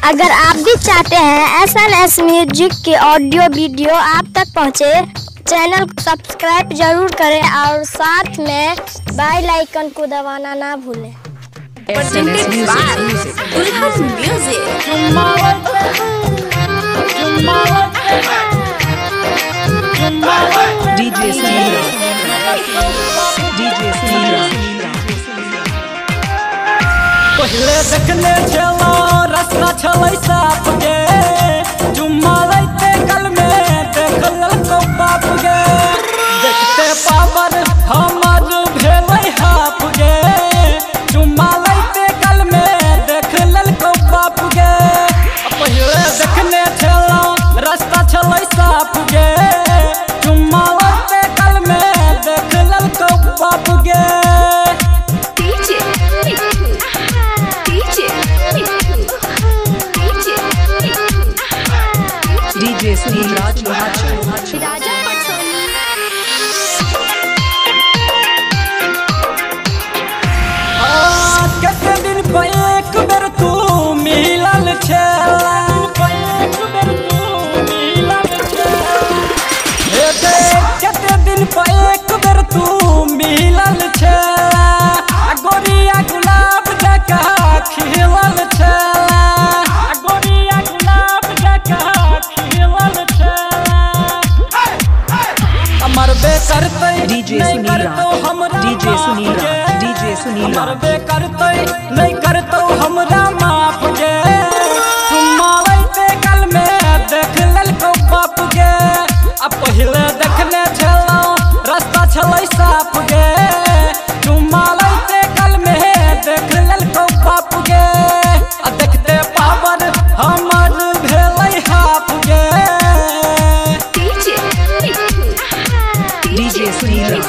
अगर आप भी चाहते हैं SNS म्यूजिक की ऑडियो वीडियो आप तक पहुंचे, चैनल को सब्सक्राइब जरूर करें और साथ में बेल आइकन को दबाना ना भूलें। पहले देखले चलो रास्ता चलै साफ गे, जुम्मा लैते कल में देख ललको बाप गे, देखते पावर हमर भेलै हाफ गे, जुम्मा लैते कल में देख ललको बाप गे। पहले देखले चलो रास्ता चलै साफ गे, जुम्मा लैते कल में देख ललको बाप गे। DJ Sunil Raj कते दिन पे एक बेर तू मिलल छेला, कते दिन पे एक बेर तू मिलल छेला, गोरिया गुलाब जका खिलल छेला, गोरिया गुलाब जका खिलल छेला। मरबे करते DJ Sunil Raj DJ Sunil Raj DJ Sunil Raj मरबे करते नहीं करतो हमरा माफ गे, तुम लैते कल में देख ललको बाप गे। अब पहले देखले छलो रास्ता छलै साफ गे, तुम लैते कल में देख ललको बाप गे, देखते पावर हमर भेलै हाफ गे। DJ Sunil Raj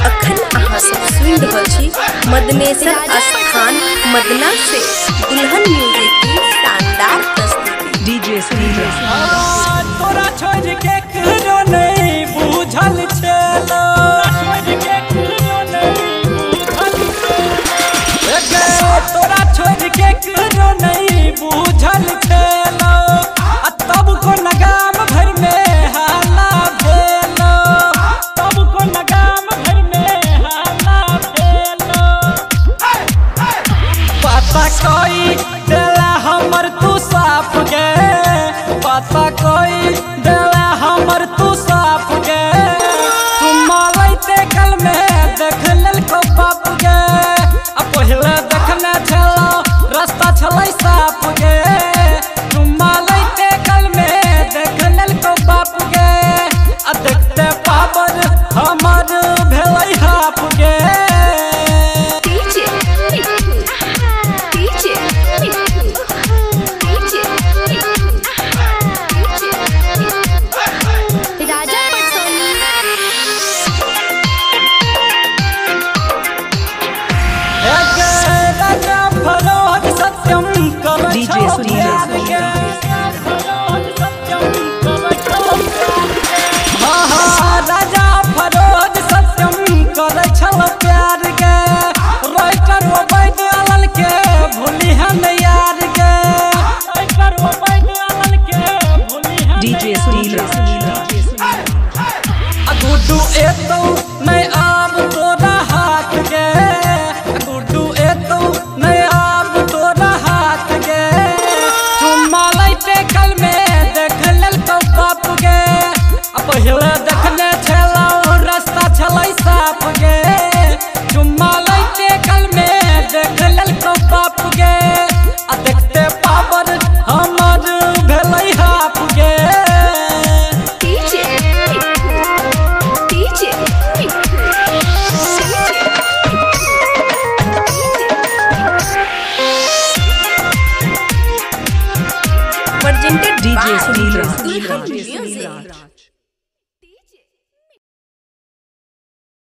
अखन अहाँ सब सुनि रहल छी मदनेसर स्थान मदना से दुल्हन म्यूजिक की शानदार प्रस्तुति। DJ Sunil Raj तोरा छोड़ के करो नहीं बुझल छलो, तोरा छोड़ के करो नहीं बुझल छलो, तब को नगाम भर में हाला भेलो, तब को नगाम भर में हाला भेलो। पता कोई देला हमर तू साफ गे, पता कोई देला हमर तू साफ गे, तुम लैते कल में देख ललको बाप गे। पहले देखने छलो रास्ता छलै साफ गे, तुम लैते कल में देख ललको बाप गे, देखते पावर हमर भेलै हाफ गे। DJ Sunil Raj राजा फरोज सत्यम करे छलो प्यार गे, रोई कर वो बैद अलल के भूली हम यार गे, रोई कर वो बैद अलल के भूली हम DJ Sunil Raj गुड्डू एतो नहीं आब तोरा हाथ गे, गुड्डू एतो नहीं आब तोरा हाथ गे, तुम लैते कल में देख ललको बाप गे। पहले देखने छलो रास्ता छलै साफ गे, तुम लैते कल में देख ललको बाप गे, देखते पावर हमर भेलै हाफ गे। Presented DJ by Sunil Dulhan Raj Music।